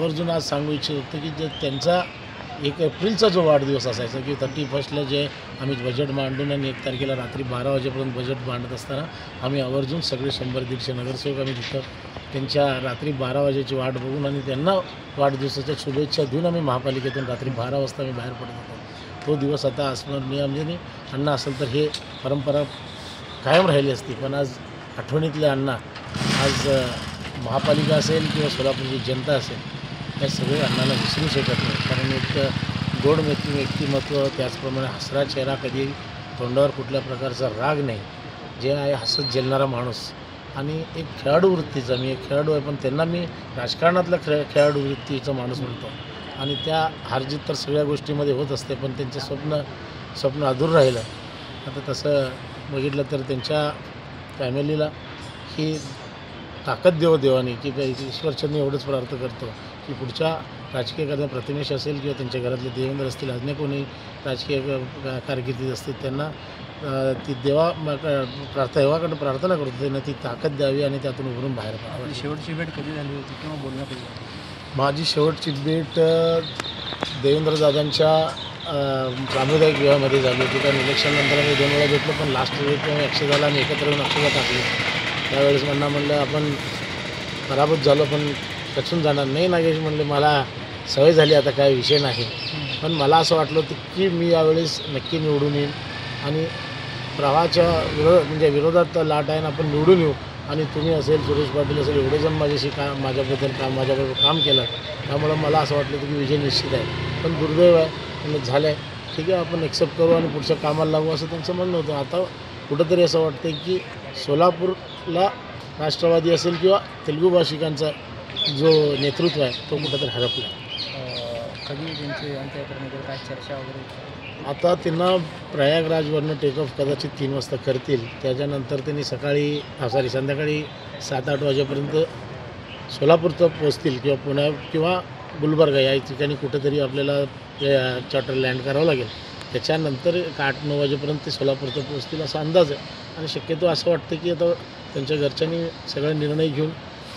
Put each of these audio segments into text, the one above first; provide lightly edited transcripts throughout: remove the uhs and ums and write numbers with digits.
आवर्जून आज सांगू इच्छित होतो की जे त्यांचा 1 एप्रिलचा जो वाढदिवस असायचा की 31ला जे आम्ही बजेट मांडून आणि 1 तारखेला रात्री 12 वाजेपर्यंत बजेट मांडत असताना आम्ही आवर्जून सगळे 100-150 नगरसेवक आम्ही तिथं त्यांच्या रात्री 12 वाजेची वाट बघून आणि त्यांना वाढदिवसाच्या शुभेच्छा देऊन आम्ही महापालिकेतून रात्री 12 वाजता आम्ही बाहेर पडत होतो. तो दिवस आता अस्मरणीय म्हणजे अण्णा असेल तर हे परंपरा कायम राहिली असती. पण आज आठवणीतले अण्णा आज महापालिका असेल किंवा सोलापूरची जनता असेल या सगळे अण्णाला विसरू शकत नाही. कारण एक गोड व्यक्तिमत्व, त्याचप्रमाणे हसरा चेहरा, कधी तोंडावर कुठल्या प्रकारचा राग नाही, जे आहे हसत झेलणारा माणूस आणि एक खेळाडू वृत्तीचा. मी एक खेळाडू आहे पण त्यांना मी राजकारणातला खेळाडू वृत्तीचा माणूस म्हणतो. आणि त्या हारजीत तर सगळ्या गोष्टीमध्ये होत असते पण त्यांचे स्वप्न अधूर राहिलं. आता तसं बघितलं तर त्यांच्या फॅमिलीला ही ताकद देवाने की ईश्वरचंद्र एवढंच प्रार्थना करतो की पुढच्या राजकीय एखाद्या प्रतिमेश असेल किंवा त्यांच्या घरातले देवेंद्र असतील, अन्य कोणी राजकीय कारकिर्दीत असतील त्यांना ती देवाकडे प्रार्थना करतो त्यांना ती ताकद द्यावी आणि त्यातून उभरून बाहेर पडावं. शेवटची भेट कधी झाली होती किंवा बोलणं कधी झालं? माझी शेवटची भेट देवेंद्रदादांच्या सामुदायिक विवाहामध्ये झाली होती. कारण इलेक्शननंतर आम्ही 2 वेळा भेटलो पण लास्ट वेळी अक्षय झाला आम्ही एकत्र येऊन अक्षता टाकली. त्यावेळेस म्हणलं आपण पराभूत झालो पण कचून जाणार नाही. नागेश म्हणले मला सवय झाली आता काय विषय नाही. पण मला असं वाटलं होतं की मी यावेळेस नक्की निवडून येईन आणि प्रवाहाच्या विरोधात लाट आहे ना आपण निवडून येऊ. आणि तुम्ही असेल सुरेश पाटील असेल एवढे जण माझ्याशी माझ्याबरोबर काम केलं त्यामुळं मला असं वाटलं होतं की विजय निश्चित आहे. पण दुर्दैव आहे आणि झालं आहे ठीक आहे आपण एक्सेप्ट करू आणि पुढच्या कामाला लागू असं त्यांचं म्हणणं होतं. आता कुठंतरी असं वाटतं की सोलापूरला राष्ट्रवादी असेल किंवा तेलुगू भाषिकांचा जो नेतृत्व आहे तो कुठंतरी हरपला. कधी त्यांचे अंत्ययात्रेमध्ये काय चर्चा वगैरे? आता त्यांना प्रयागराजवरनं टेक ऑफ कदाचित 3 वाजता करतील. त्याच्यानंतर त्यांनी संध्याकाळी 7-8 वाजेपर्यंत सोलापूरचं पोचतील किंवा पुण्या किंवा गुलबर्गा या ठिकाणी कुठंतरी आपल्याला चार्टर लँड करावं लागेल. त्याच्यानंतर 8-9 वाजेपर्यंत ते सोलापूरचं पोचतील असा अंदाज आहे. आणि शक्यतो असं वाटतं की आता त्यांच्या घरच्यांनी सगळे निर्णय घेऊन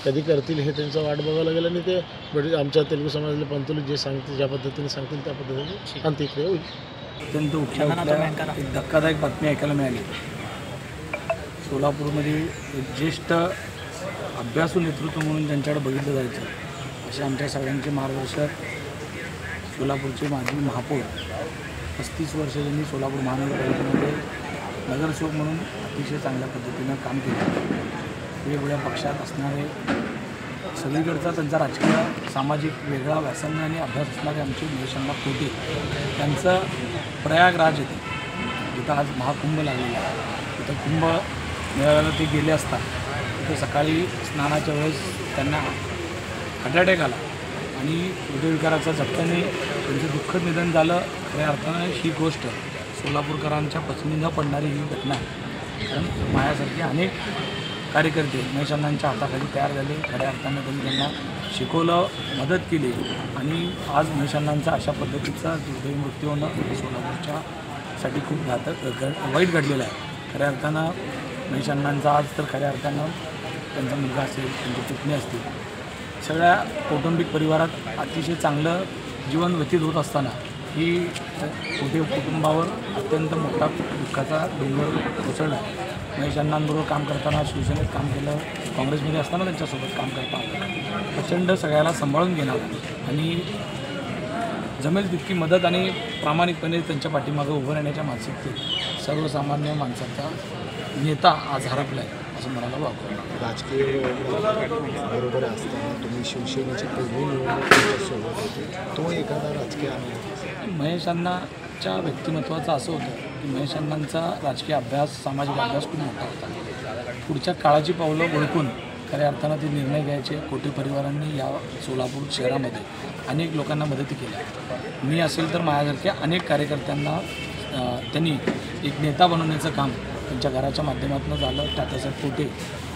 कधी करतील हे त्यांचं वाट बघावं लागेल आणि ते आमच्या तेलुगू समाजातले पंतुలు जे सांगतील ज्या पद्धतीने सांगतील त्या पद्धतीने अंत्यक्रिया होईल. अत्यंत एक धक्कादायक बातमी ऐकायला मिळाली. सोलापूरमध्ये एक ज्येष्ठ अभ्यासू नेतृत्व म्हणून ज्यांच्याकडे बघितलं जायचं असे आमच्या सगळ्यांचे मार्गदर्शक सोलापूरचे माजी महापौर 35 वर्ष त्यांनी सोलापूर महानगरपालिकेमध्ये नगरसेवक म्हणून अतिशय चांगल्या पद्धतीनं काम केलं. वेगवेगळ्या पक्षात असणारे सगळीकडचा त्यांचा राजकीय सामाजिक वेगळा व्यासंग आणि अभ्यास असणारे आमचे निलेशअण्णा कोटे त्यांचं प्रयागराज येते जिथं आज महाकुंभ लागलेला आहे. तिथं कुंभ मेळाव्याला ते गेले असता तिथं सकाळी स्नानाच्या वेळेस त्यांना हार्ट अटॅक आला आणि हृदयविकाराच्या झटक्याने त्यांचं दुःखद निधन झालं. खऱ्या अर्थानं ही गोष्ट सोलापूरकरांच्या पचनी न पडणारी ही घटना आहे. कारण माझ्यासारखे अनेक कार्यकर्ते महेशअण्णांच्या हाताखाली तयार झाले. खऱ्या अर्थानं त्यांनी त्यांना शिकवलं, मदत केली आणि आज महेशअण्णांचा अशा पद्धतीचा दुर्दैवी मृत्यू होणं सोलापूरच्यासाठी खूप वाईट घडलेलं आहे. खऱ्या अर्थानं महेशअण्णांचा आज तर खऱ्या अर्थानं त्यांचा मुलगा असेल, त्यांची पुतणी असतील, सगळ्या कौटुंबिक परिवारात अतिशय चांगलं जीवन व्यतीत होत असताना ही कोटे कुटुंबावर अत्यंत मोठा दुःखाचा डोंगर कोसळला. महेशअण्णांबरोबर काम करताना शिवसेनेत काम केलं, काँग्रेसमध्ये असताना त्यांच्यासोबत काम करता आलं. प्रचंड सगळ्याला सांभाळून घेणार आणि जमेल तितकी मदत आणि प्रामाणिकपणे त्यांच्या पाठीमागं उभं राहण्याच्या मानसिकतेत सर्वसामान्य माणसाचा नेता आज हरपला आहे असं म्हणायला वाटतं. राजकीय बरोबर असताना तुम्ही शिवसेनेची पहिली निवडणूक सोबत होते, तो एखादा राजकीय अनुभव? महेशअण्णाच्या व्यक्तिमत्वाचं असं होतं की महेशअण्णांचा राजकीय अभ्यास, सामाजिक अभ्यास खूप मोठा होता. पुढच्या काळाची पावलं ओळखून खऱ्या अर्थानं ते निर्णय घ्यायचे. कोटे परिवारांनी या सोलापूर शहरामध्ये अनेक लोकांना मदती केल्या. मी असेल तर माझ्यासारख्या अनेक कार्यकर्त्यांना त्यांनी एक नेता बनवण्याचं काम त्यांच्या घराच्या माध्यमातून झालं. तात्यासाहेब कोटे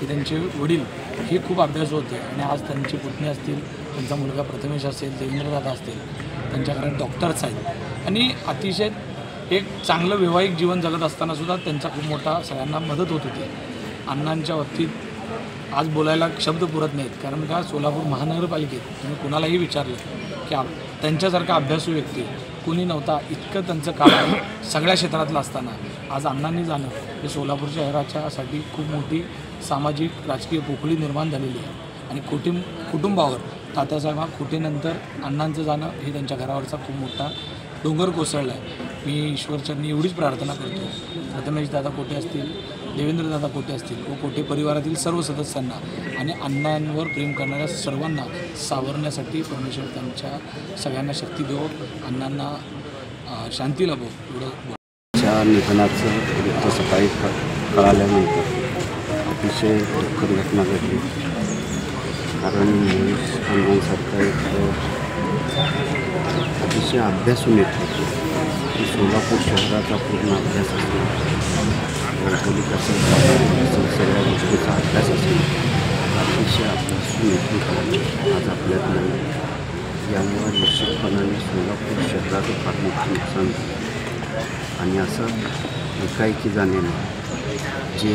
हे त्यांचे वडील हे खूप अभ्यासू होते आणि आज त्यांची पुतणी असतील, त्यांचा मुलगा प्रथमेश असेल, देवेंद्रदादा असतील, त्यांच्या घरात डॉक्टर्स आहेत आणि अतिशय एक चांगलं वैवाहिक जीवन जगत असतानासुद्धा त्यांचा खूप मोठा सगळ्यांना मदत होत होती. अण्णांच्या बाबतीत आज बोलायला शब्द पुरत नाहीत. कारण का सोलापूर महानगरपालिकेत तुम्ही कुणालाही विचारलं की त्यांच्यासारखा अभ्यासू व्यक्ती कोणी नव्हता. इतकं त्यांचं काम सगळ्या क्षेत्रातलं असताना आज अण्णांनी जाणं हे सोलापूर शहराच्यासाठी खूप मोठी सामाजिक राजकीय पोकळी निर्माण झालेली आहे. आणि कुटुंबावर तात्यासाहेब खोटेनंतर अण्णांचं जाणं हे त्यांच्या घरावरचा खूप मोठा डोंगर कोसळला आहे. मी ईश्वरचरणी एवढीच प्रार्थना करतो, प्रथमेश दादा कोटे असतील, देवेंद्र दादा कोटे असतील व कोटे परिवारातील सर्व सदस्यांना आणि अण्णांवर प्रेम करणाऱ्या सर्वांना सावरण्यासाठी परमेश्वर त्यांच्या सगळ्यांना शक्ती देवो, अण्णांना शांती लाभो एवढं. च्या निधनाचं वृत्त सकाळी कळाल्यानंतर अतिशय दुःखद घटना घडली. कारण महेश अण्णांसारखा एक अतिशय अभ्यासू नेतृत्व की सोलापूर शहराचा पूर्ण अभ्यास असेल, भौगोलिक असेल, सगळ्या गोष्टीचा अभ्यास असेल, अतिशय अभ्यासू नेतृत्व आज आपल्यात नाही. यामुळे निश्चितपणाने सोलापूर शहराचं फार मोठं नुकसान झालं. आणि असं एकाएकी जाण्याने जे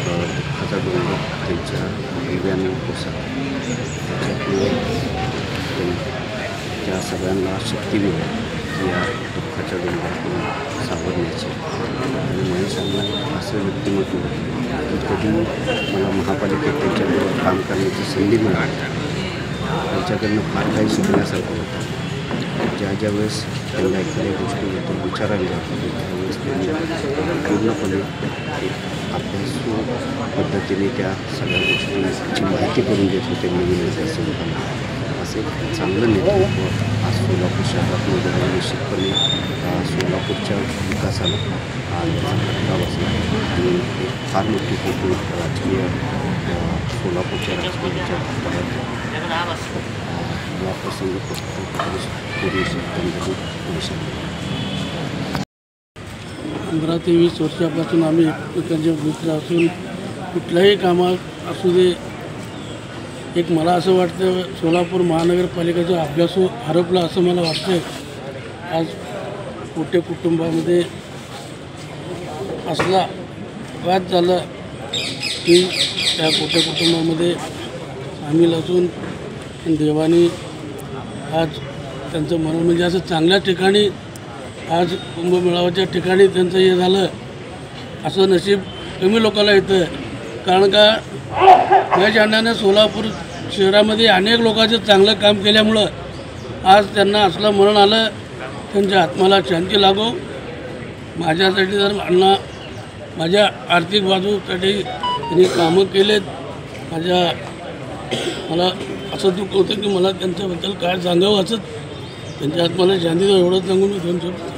दुःखाचा डोंगर त्यांच्या हृदयाने कोसळला, त्याच्यामुळे त्या सगळ्यांना शक्ती मिळेल या दुःखाच्या डोंगरातून सावरण्याची. आणि महेशांना असं व्यक्तिमत्व की कधी मला महापालिकेत त्यांच्याबरोबर काम करण्याची संधी मिळाली, त्यांच्याकडनं फार काही शिकण्यासारखं होतं. ज्या वेळेस त्यांना एखाद्या गोष्टीबद्दल विचारायला लागतं त्यावेळेस त्यांनी पूर्णपणे अभ्यासू पद्धतीने त्या सगळ्या गोष्टींची माहिती करून देत होते नवीन विद्यार्थ्यांना. असे चांगलं नेतृत्व आज सोलापूर शहरात मध्ये निश्चितपणे सोलापूरच्या विकासाला फटका बसला. आणि एक फार मोठी फोटो राजकीय सोलापूरच्या राजकीयाच्या या प्रसंगी पूर्वी 15 ते 20 वर्षापासून आम्ही एकमेकांचे मित्र असून कुठल्याही कामात असू दे, एक मला असं वाटतं सोलापूर महानगरपालिकेचा अभ्यासू हरपला असं मला वाटतं. आज कोटे कुटुंबामध्ये असला वाद झाला की त्या कोटे कुटुंबामध्ये सामील असून देवानी आज त्यांचं म्हणून म्हणजे असं चांगल्या ठिकाणी आज कुंभमेळावाच्या ठिकाणी त्यांचं हे झालं असं नशीब कमी लोकांना येतं. कारण का महेश अण्णांनी सोलापूर शहरामध्ये अनेक लोकांचं चांगलं काम केल्यामुळं आज त्यांना असलं मरण आलं. त्यांच्या आत्म्याला शांती लागो. माझ्यासाठी जर अण्णा माझ्या आर्थिक बाजूसाठी त्यांनी कामं केलेत. मला असं दुःख होतं की मला त्यांच्याबद्दल काय सांगावं असं. त्यांच्या आत्म्याला शांती द्यावं एवढं सांगून मी दोन शब्द.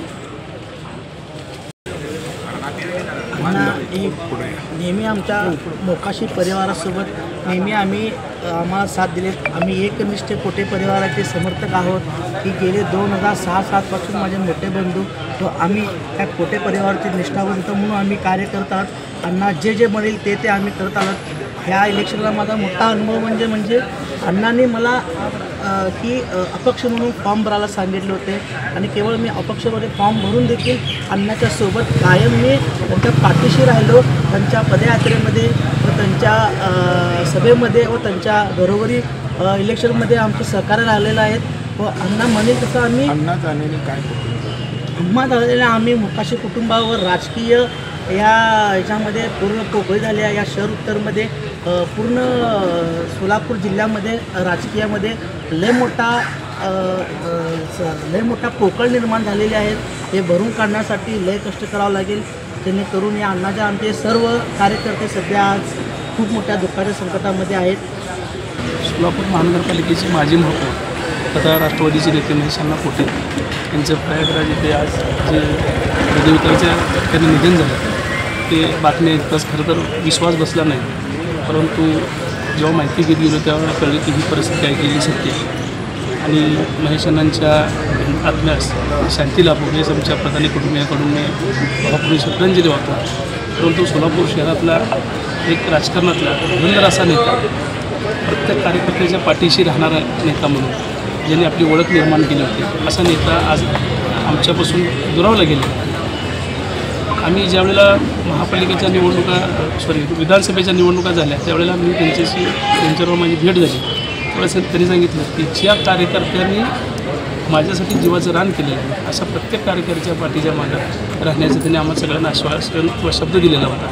नेहमी आमच्या मोकाशी परिवारासोबत नेहमी आम्हाला साथ दिलेत. आम्ही एकनिष्ठ कोटे परिवाराचे समर्थक आहोत की गेले 2006-07 पासून माझे मोठे बंधू व आम्ही त्या कोटे परिवाराचे निष्ठावंत म्हणून आम्ही कार्य करत आहोत. अण्णा जे म्हणेल ते आम्ही करत आहोत. ह्या इलेक्शनला माझा मोठा अनुभव म्हणजे अण्णांनी मला की अपक्ष म्हणून फॉर्म भरायला सांगितले होते आणि केवळ मी अपक्षमध्ये फॉर्म भरून देखील अण्णाच्या सोबत कायम मी त्यांच्या पाठीशी राहिलो. त्यांच्या पदयात्रेमध्ये व त्यांच्या सभेमध्ये व त्यांच्या घरोघरी इलेक्शनमध्ये आमचं सहकार्य राहिलेलं आहे. व अण्णा म्हणेल तसं आम्ही आम्ही मोकाशी कुटुंबावर राजकीय ह्याच्यामध्ये पूर्ण पोकळी झाली आहे. या शहर उत्तरमध्ये पूर्ण सोलापूर जिल्ह्यामध्ये राजकीयामध्ये लय मोठा पोकळ निर्माण झालेले आहेत. हे भरून काढण्यासाठी लय कष्ट करावं लागेल. जेणेकरून या अण्णाच्या आमचे सर्व कार्यकर्ते सध्या आज खूप मोठ्या दुःखाच्या संकटामध्ये आहेत. सोलापूर महानगरपालिकेचे माजी महापौर तथा राष्ट्रवादीचे नेते महेश अण्णा कोटे यांचं प्रयागराज येथे आज जे हृदयविकाराच्या त्यांनी निधन झालं ते बातमी ऐकताच खरं तर विश्वास बसला नाही. परंतु जेव्हा माहिती घेत गेलो तेव्हा कळलं की ही परिस्थिती ऐकलेली सत्य आहे. आणि महेश अण्णांच्या आत्म्यास शांती लाभो हेच आमच्या प्रधानी कुटुंबियाकडून मी भावपूर्ण श्रद्धांजली वाहतो. परंतु सोलापूर शहरातला एक राजकारणातला धुरंधर असा नेता, प्रत्येक कार्यकर्त्याच्या पाठीशी राहणारा नेता म्हणून ज्यांनी आपली ओळख निर्माण केली होती असा नेता आज आमच्यापासून दुरावला गेला. आम्ही ज्यावेळेला महापालिकेच्या निवडणुका विधानसभेच्या निवडणुका झाल्या त्यावेळेला मी त्यांच्यावर माझी भेट झाली. त्यावेळेस त्यांनी सांगितलं की ज्या कार्यकर्त्यांनी माझ्यासाठी जीवाचं रान केलेलं आहे अशा प्रत्येक कार्यकर्त्याच्या पाठीच्या मागं राहण्याचं त्यांनी आम्हाला सगळ्यांना आश्वासन व शब्द दिलेला होता.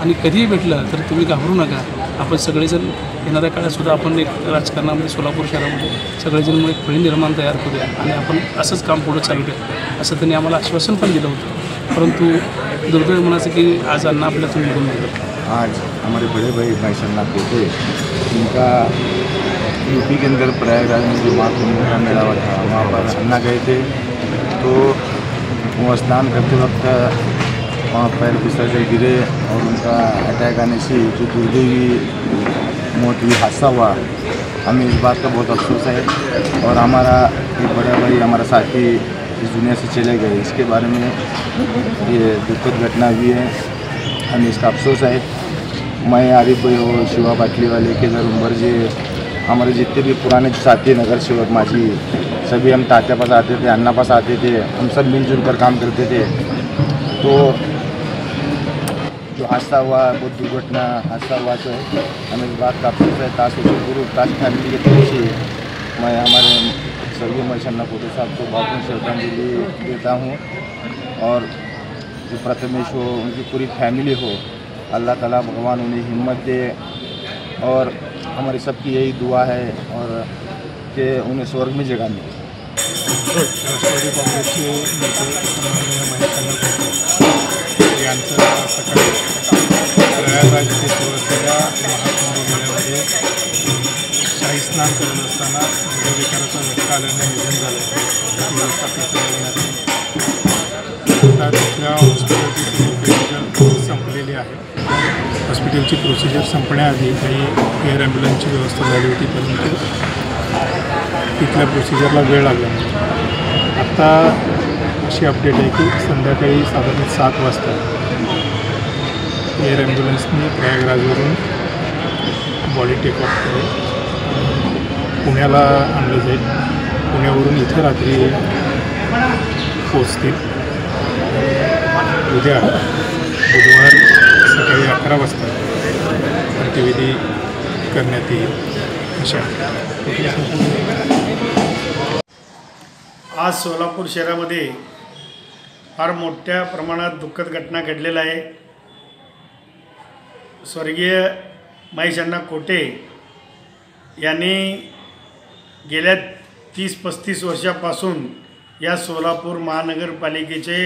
आणि कधीही भेटलं तर तुम्ही घाबरू नका, आपण सगळेजण येणाऱ्या काळातसुद्धा आपण एक राजकारणामध्ये सोलापूर शहरामध्ये सगळेजण मग एक फळी निर्माण तयार करूया आणि आपण असंच काम पुढं चालू ठेवू असं त्यांनी आम्हाला आश्वासन पण दिलं होतं. परंतु दुर्दैव म्हणायचं की आज अण्णा आपल्यातून निघून गेलं. आज हमारे बड़े भाई भाई शन्ना कोटे इनका यूपी के अंदर प्रयागराज में जो माँ कुंभ का मेला हुआ था वहाँ पर अन्ना गए थे, तो वो स्नान करते वक्त वहाँ पैर फिसल कर गिरे और उनका अटैक आने से जो दुर्दैवी मौत हुई, हादसा हुआ. हमें इस बात का बहुत अफसोस है और हमारा एक बड़ा भाई हमारा साथी इस दुनिया से चले गए, इसके बारे में ये दुखद घटना हुई है. हमें इसका अफसोस है. मैं आरिफ भाई हो, शिवा बाटली वाले, केदार उम्बरजे, हमारे जितने भी पुराने साथी नगर सेवक माझी, सभी हम तात्या पास आते थे, अन्ना पास आते थे, हम सब मिलजुल कर काम करते थे. तो जो हादसा हुआ बहुत दुर्घटना हादसा हुआ तो है, हमें इस बात का अफसोस है. ताश फैमिली के तरफ से मैं हमारे स्वर्गीय भाई शन्ना कोटे साहब को भावपूर्ण श्रद्धांजलि देता हूँ. और जो प्रथमेश हो, उनकी पूरी फैमिली हो, अल्लाह ताला भगवान उन्हें हिम्मत दे और हमारी सबकी यही दुआ है और कि उन्हें स्वर्ग में जगह मिले. राष्ट्रवादी काँग्रेसचे नेते सन्माननीय महेश कोटे यांचं सकाळी प्रयागराज येथे सुरू असलेल्या महाकुंभ मेळ्यामध्ये शाही स्नान करत असताना हृदयविकाराचा झटका आल्याने निधन झालं. व्यवस्था करण्यात आता तिथल्या हॉस्पिटलची सिव्हिल प्रोसिजर संपलेली आहे. हॉस्पिटलची प्रोसिजर संपण्याआधी काही एअर ॲम्ब्युलन्सची व्यवस्था झाली होती, परंतु तिथल्या प्रोसिजरला वेळ लागला. आत्ता अशी अपडेट आहे की संध्याकाळी साधारण 7 वाजता एअर ॲम्ब्युलन्सनी प्रयागराजवरून बॉडी टेकऑफ करून पुण्याला आणलं जाईल. पुण्यावरून इथं रात्री पोचतील. उद्या बुधवार सकाळी 11 वाजता अंत्यविधी करण्यात येईल. अशा आज सोलापूर शहरामध्ये फार मोठ्या प्रमाणात दुःखद घटना घडलेल्या आहे. स्वर्गीय महेश अण्णा कोटे यांनी गेल्या 30-35 वर्षापासून या सोलापूर महानगरपालिकेचे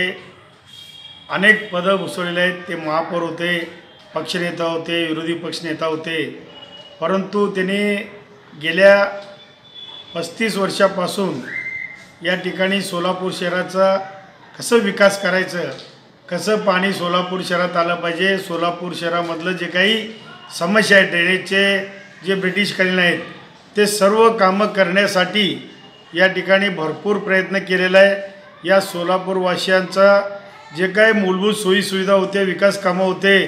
अनेक पदं भूषवलेले आहेत. ते महापौर होते, पक्षनेता होते, विरोधी पक्षनेता होते. परंतु त्यांनी गेल्या 35 वर्षापासून या ठिकाणी सोलापूर शहराचा कसं विकास करायचं, कसं पाणी सोलापूर शहरात आलं पाहिजे, सोलापूर शहरामधलं जे काही समस्या आहेत ड्रेनेजचे जे ब्रिटिशकालीन आहेत ते सर्व कामं करण्यासाठी या ठिकाणी भरपूर प्रयत्न केलेला आहे. या सोलापूरवासियांचा जे काही मूलभूत सोयीसुविधा होते, विकास कामं होते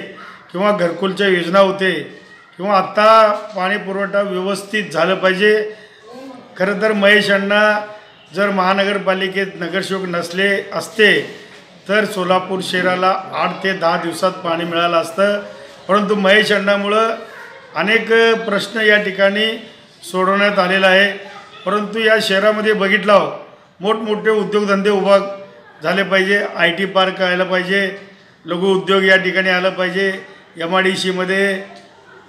किंवा घरकुलच्या योजना होते किंवा आत्ता पाणी पुरवठा व्यवस्थित झालं पाहिजे. खरं तर महेश अण्णा जर महानगरपालिकेत नगरसेवक नसले असते तर सोलापूर शहराला 8 ते 10 दिवसात पाणी मिळालं असतं. परंतु महेश अण्णामुळं अनेक प्रश्न या ठिकाणी सोडवण्यात आलेला आहे. परंतु या शहरामध्ये बघितलं मोठमोठे उद्योगधंदे उभा झाले पाहिजे, IT पार्क आलं पाहिजे, लघु उद्योग या ठिकाणी आलं पाहिजे, MIDCमध्ये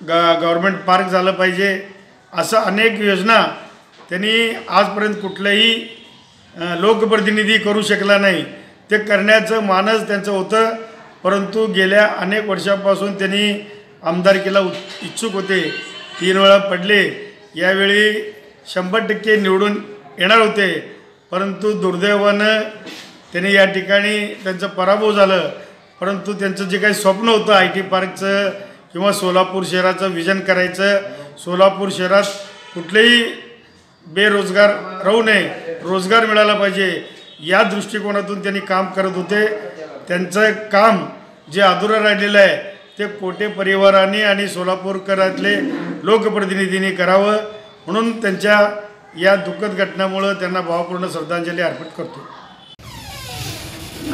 गव्हर्मेंट पार्क झालं पाहिजे. असं अनेक योजना त्यांनी आजपर्यंत कुठलाही लोकप्रतिनिधी करू शकला नाही. ते करण्याचं मानस त्यांचं होतं. परंतु गेल्या अनेक वर्षापासून त्यांनी आमदारकीला इच्छुक होते, 3 वेळा पडले. यावेळी 100% निवडून येणार होते. परंतु दुर्दैवानं त्यांनी या ठिकाणी त्यांचं पराभव झालं. परंतु त्यांचं जे काही स्वप्न होतं IT पार्कचं किंवा सोलापूर शहराचं विजन करायचं, सोलापूर शहरात कुठलेही बेरोजगार राहू नये, रोजगार मिळाला पाहिजे, या दृष्टिकोनातून त्यांनी काम करत होते. त्यांचं काम जे अधुरं राहिलेलं आहे ते कोटे परिवाराने आणि सोलापूरकरातले लोकप्रतिनिधींनी करावं. म्हणून त्यांच्या या दुःखद घटनेमुळं त्यांना भावपूर्ण श्रद्धांजली अर्पित करतो.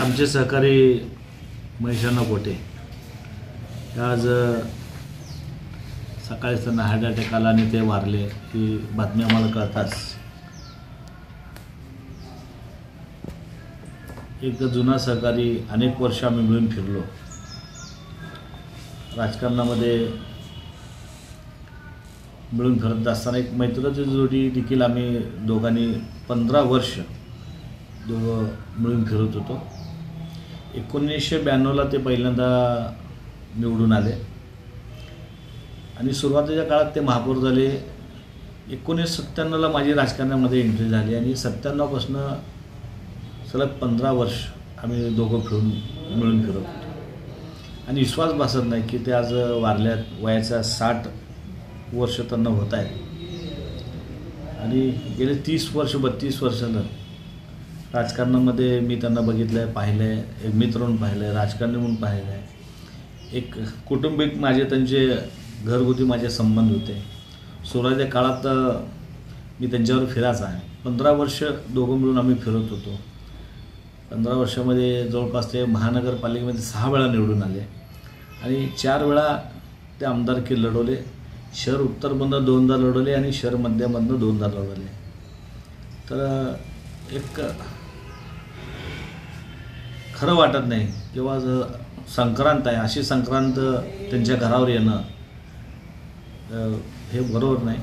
आमचे सहकारी महेशांना कोटे आज सकाळीच त्यांना हार्ट अटॅक आला आणि ते वारले ही बातमी आम्हाला कळताच एक जुना सहकारी अनेक वर्ष आम्ही मिळून फिरलो. राजकारणामध्ये मिळून फिरत असताना एक मैत्रीची जोडी देखील आम्ही दोघांनी 15 वर्ष दोघं मिळून फिरत होतो. 1992ला ते पहिल्यांदा निवडून आले आणि सुरुवातीच्या काळात ते महापौर झाले. 1997ला माझी राजकारणामध्ये एंट्री झाली आणि 97पासून सलग 15 वर्ष आम्ही दोघं मिळून फिरत होतो आणि विश्वास बसत नाही की ते आज वारल्यात. वयाच्या 60 वर्ष त्यांना होत आहे आणि गेले 30 वर्ष 32 वर्षानं राजकारणामध्ये मी त्यांना बघितलं आहे, पाहिलं आहे, एक मित्र म्हणून पाहिलं आहे, राजकारणी म्हणून पाहिलं आहे, एक कुटुंबिक माझे त्यांचे घरगुती माझे संबंध होते. सुरुवातीच्या काळात मी त्यांच्यावर फिरायचा आहे. 15 वर्ष दोघं मिळून आम्ही फिरत होतो. 15 वर्षामध्ये जवळपास ते महानगरपालिकेमध्ये 6 वेळा निवडून आले आणि 4 वेळा ते आमदारकी लढवले. शहर उत्तरमधनं 2दा लढवले आणि शहर मध्यामधनं 2दा लढवले. तर एक खरं वाटत नाही किंवा संक्रांत आहे अशी संक्रांत त्यांच्या घरावर येणं हे बरोबर नाही.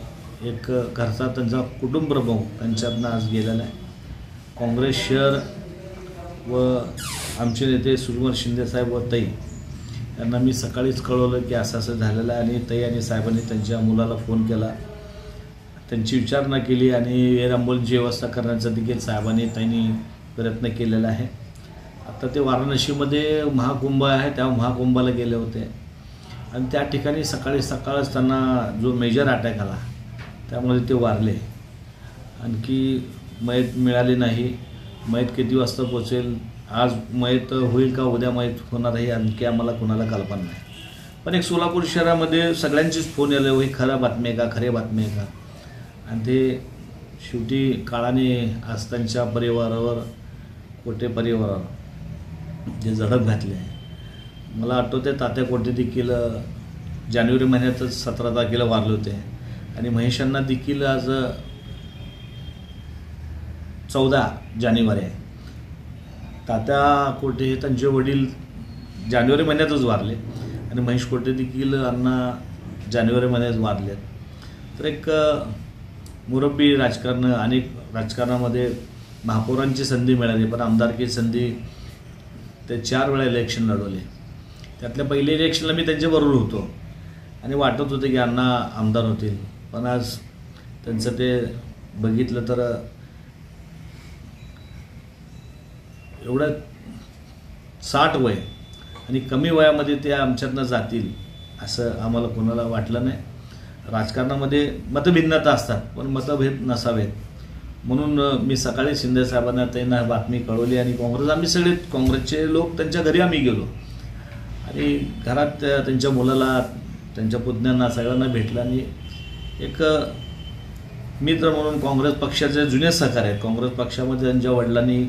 एक घरचा त्यांचा कुटुंब प्रमुख त्यांच्यातनं आज गेलेला आहे. काँग्रेस शहर व आमचे नेते सुकुमार शिंदेसाहेब व ताई यांना मी सकाळीच कळवलं की असं असं झालेलं आहे आणि ताई आणि साहेबांनी त्यांच्या मुलाला फोन केला, त्यांची विचारणा केली आणि एअर ॲम्ब्युलन्सची व्यवस्था करण्याचा देखील साहेबांनी त्यांनी प्रयत्न केलेला आहे. आता ते वाराणसीमध्ये महाकुंभ आहे त्या महाकुंभाला गेले होते आणि त्या ठिकाणी सकाळच त्यांना जो मेजर अटॅक आला त्यामुळे ते वारले. आणखी मयत मिळाली नाही. मयत किती वाजता पोचेल, आज मयत होईल का उद्या मयत होणार आहे आणखी आम्हाला कोणाला कल्पना नाही. पण एक सोलापूर शहरामध्ये सगळ्यांचीच फोन आले, ही खरं बातमी आहे का, खरी बातमी आहे का. आणि ते शेवटी काळाने आज त्यांच्या परिवारावर कोटे परिवारावर जे झडप घातले आहे. मला आठवते तात्या कोटे देखील जानेवारी महिन्यातच 17 तारखेला वारले होते आणि महेशांना देखील आज 14 जानेवारी आहे. तात्या कोटे हे त्यांचे वडील जानेवारी महिन्यातच वारले आणि महेश कोटे देखील अण्णा जानेवारी महिन्यात वारले. तर एक मुरब्बी राजकारण अनेक राजकारणामध्ये महापौरांची संधी मिळाली पण आमदारकी संधी ते 4 वेळा इलेक्शन लढवले. त्यातल्या पहिल्या इलेक्शनला मी त्यांच्याबरोबर होतो आणि वाटत होते की अण्णा आमदार होतील. पण आज त्यांचं ते बघितलं तर एवढं 60 वय आणि कमी वयामध्ये ते आमच्यातनं जातील असं आम्हाला कोणाला वाटलं नाही. राजकारणामध्ये मतभिन्नता असतात पण मतभेद नसावेत म्हणून मी सकाळी शिंदेसाहेबांना त्यांना बातमी कळवली आणि आम्ही सगळे काँग्रेसचे लोक त्यांच्या घरी आम्ही गेलो आणि घरात त्यांच्या मुलाला त्यांच्या पुतण्यांना सगळ्यांना भेटलं आणि एक मित्र म्हणून काँग्रेस पक्षाचे जुने सहकारी आहेत. काँग्रेस पक्षामध्ये त्यांच्या वडिलांनी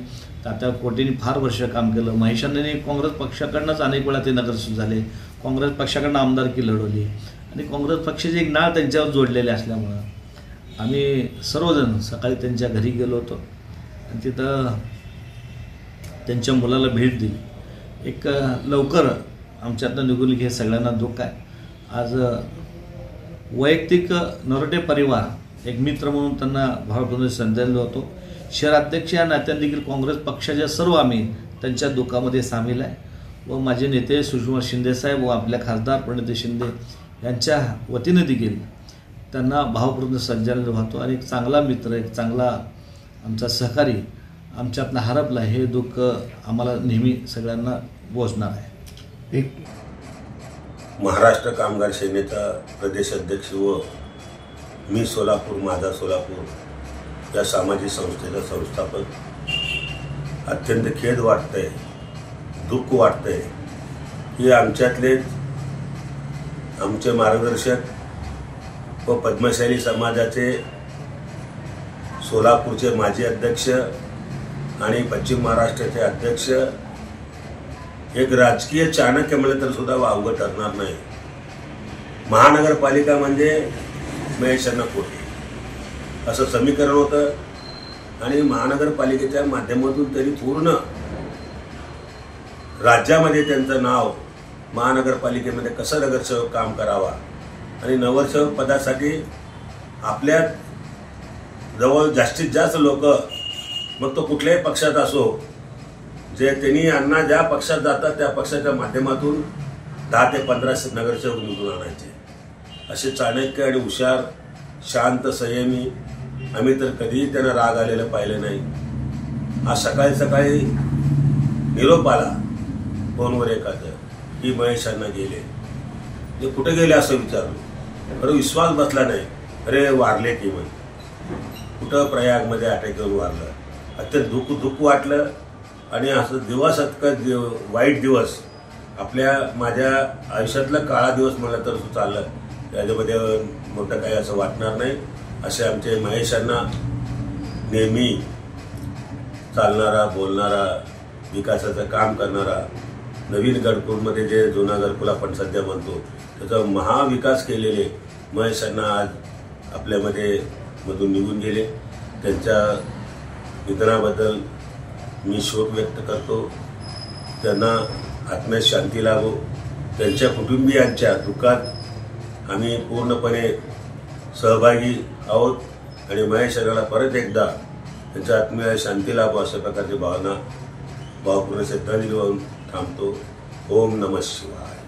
तात्या कोटेंनी फार वर्ष काम केलं. महेशांनी काँग्रेस पक्षाकडनंच अनेक वेळा ते नगरसेवक झाले. काँग्रेस पक्षाकडनं आमदारकी लढवली आणि काँग्रेस पक्षाची एक नाळ त्यांच्यावर जोडलेली असल्यामुळं आम्ही सर्वजण सकाळी त्यांच्या घरी गेलो होतो आणि तिथं त्यांच्या मुलाला भेट दिली. एक लवकर आमच्यातनं निघून हे सगळ्यांना दुःख आहे. आज वैयक्तिक नरोटे परिवार एक मित्र म्हणून त्यांना भावपूर्ण संदेश होतो. शहराध्यक्ष या नात्याने देखील काँग्रेस पक्षाच्या सर्व आम्ही त्यांच्या दुःखामध्ये सामील आहे व माझे नेते सुषमा शिंदेसाहेब व आपल्या खासदार प्रणिती शिंदे यांच्या वतीने देखील त्यांना भावपूर्ण संचालन वाहतो आणि एक चांगला मित्र एक चांगला आमचा सहकारी आमच्यातनं हरपला हे दुःख आम्हाला नेहमी सगळ्यांना बोचणार आहे. एक महाराष्ट्र कामगार सेनेचा प्रदेश अध्यक्ष व मी सोलापूर माझा सोलापूर या सामाजिक संस्थेचा संस्थापक अत्यंत खेद वाटतंय, दुःख वाटतंय की आमच्यातलेच आमचे मार्गदर्शक व पद्मशाली समाजाचे सोलापूरचे माजी अध्यक्ष आणि पश्चिम महाराष्ट्राचे अध्यक्ष एक राजकीय चाणक्य म्हणलं तर सुद्धा वावगं ठरणार नाही. महानगरपालिका म्हणजे महेश अण्णा कोटे असं समीकरण होतं आणि महानगरपालिकेच्या माध्यमातून त्यांनी पूर्ण राज्यामध्ये त्यांचं नाव महानगरपालिकेमध्ये कसं नगरसेवक काम करावा आणि नगरसेवक पदासाठी आपल्या जवळ जास्तीत जास्त लोक, मग तो कुठल्याही पक्षात असो, जे त्यांनी अण्णा ज्या पक्षात जातात त्या पक्षाच्या माध्यमातून 10 ते 15 नगरसेवक निवडून आणायचे. असे चाणक्य आणि हुशार, शांत, संयमी, आम्ही तर कधीही त्यांना राग आलेलं पाहिलं नाही. आज सकाळी सकाळी निरोप आला फोनवर एखादं की महेश अण्णा गेले. ते कुठे गेले असं विचारलं. बरं विश्वास बसला नाही. अरे वारले की मग कुठं प्रयागमध्ये अटॅक येऊन वारलं. अत्यंत दुःख वाटलं आणि असं दिवस वाईट दिवस माझ्या आयुष्यातला काळा दिवस म्हणलं तर चाललं. त्याच्यामध्ये मोठं काही असं वाटणार नाही. असे आमचे महेश अण्णा नेहमी चालणारा, बोलणारा, विकासाचं काम करणारा, नवीन गडकूरमध्ये जे जुना गडकूर आपण सध्या म्हणतो त्याचा महाविकास केलेले महेश अण्णा आज आपल्यामध्ये मधून निघून गेले. त्यांच्या निधनाबद्दल मी शोक व्यक्त करतो. त्यांना आत्म्यात शांती लाभो. त्यांच्या कुटुंबियांच्या दुःखात आम्ही पूर्णपणे सहभागी आहोत आणि महेश अण्णाला परत एकदा त्यांच्या आत्म्याला शांती लाभो अशा प्रकारची भावना भावपूर्ण श्रद्धांजली वाहून थांबतो. ओम नमः शिवाय.